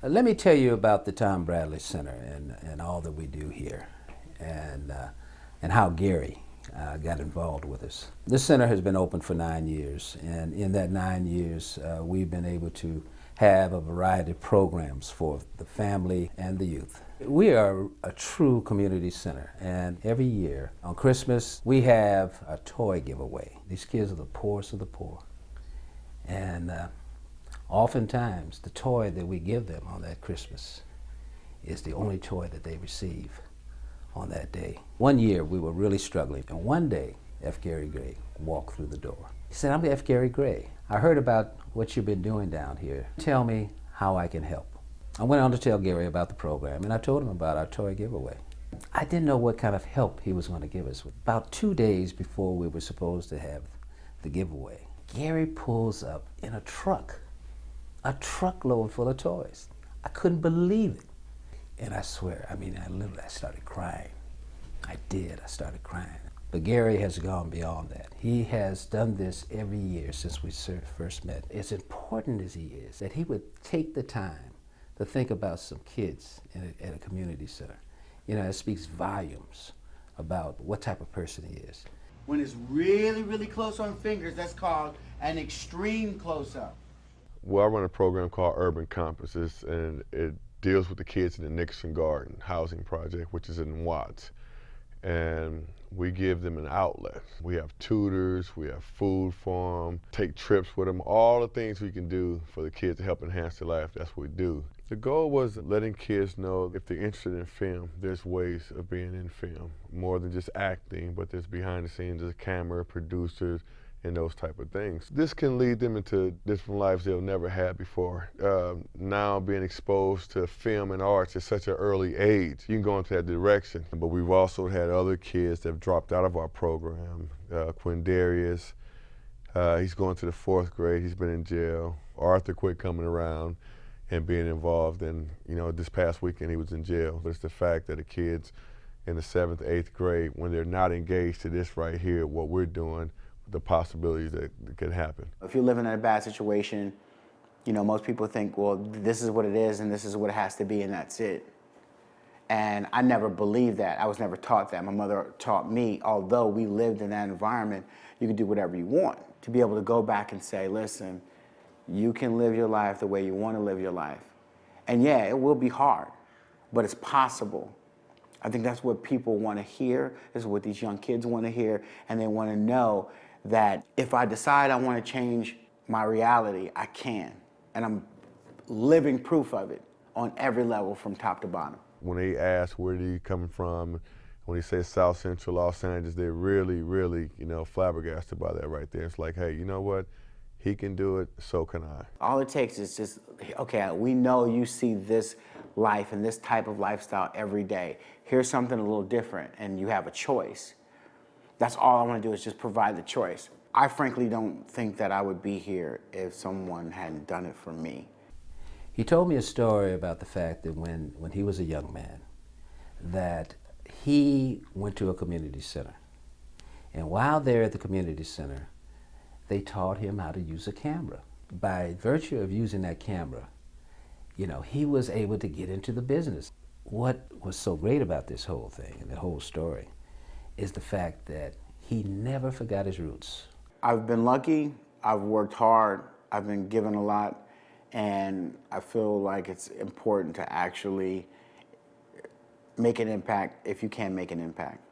Let me tell you about the Tom Bradley Center and all that we do here, and, uh, and how Gary got involved with us. This center has been open for 9 years, and in that 9 years, we've been able to have a variety of programs for the family and the youth. We are a true community center, and every year on Christmas, we have a toy giveaway. These kids are the poorest of the poor, and oftentimes, the toy that we give them on that Christmas is the only toy that they receive on that day. One year, we were really struggling, and one day, F. Gary Gray walked through the door. He said, "I'm F. Gary Gray. I heard about what you've been doing down here. Tell me how I can help." I went on to tell Gary about the program, and I told him about our toy giveaway. I didn't know what kind of help he was going to give us. About 2 days before we were supposed to have the giveaway, Gary pulls up in a truckload full of toys. I couldn't believe it. And I swear, I started crying. I did, I started crying. But Gary has gone beyond that. He has done this every year since we first met. As important as he is, that he would take the time to think about some kids at a community center. You know, it speaks volumes about what type of person he is. When it's really, really close on fingers, that's called an extreme close-up. Well, I run a program called Urban Compasses, and it deals with the kids in the Nickerson Garden housing project, which is in Watts. And we give them an outlet. We have tutors, we have food for them, take trips with them, all the things we can do for the kids to help enhance their life, that's what we do. The goal was letting kids know if they're interested in film, there's ways of being in film. More than just acting, but there's behind the scenes, there's camera, producers, and those type of things. This can lead them into different lives they'll never had before. Now being exposed to film and arts at such an early age, you can go into that direction. But we've also had other kids that have dropped out of our program. Quindarius, he's going to the 4th grade, he's been in jail. Arthur quit coming around and being involved, and this past weekend he was in jail. But it's the fact that the kids in the 7th, 8th grade, when they're not engaged to this right here, what we're doing, the possibilities that could happen. If you're living in a bad situation, most people think, well, this is what it is and this is what it has to be and that's it. And I never believed that. I was never taught that. My mother taught me, although we lived in that environment, you can do whatever you want. To be able to go back and say, listen, you can live your life the way you want to live your life. And yeah, it will be hard, but it's possible. I think that's what people want to hear, is what these young kids want to hear, and they want to know that if I decide I want to change my reality, I can. And I'm living proof of it on every level from top to bottom. When they ask where are you coming from, when they say South Central Los Angeles, they're really, really, flabbergasted by that right there. It's like, hey, you know what? He can do it, so can I. All it takes is just, okay, we know you see this life and this type of lifestyle every day. Here's something a little different, and you have a choice. That's all I want to do, is just provide the choice. I frankly don't think that I would be here if someone hadn't done it for me. He told me a story about the fact that when he was a young man, that he went to a community center. And while there at the community center, they taught him how to use a camera. By virtue of using that camera, he was able to get into the business. What was so great about this whole thing and the whole story is the fact that he never forgot his roots. I've been lucky, I've worked hard, I've been given a lot, and I feel like it's important to actually make an impact if you can make an impact.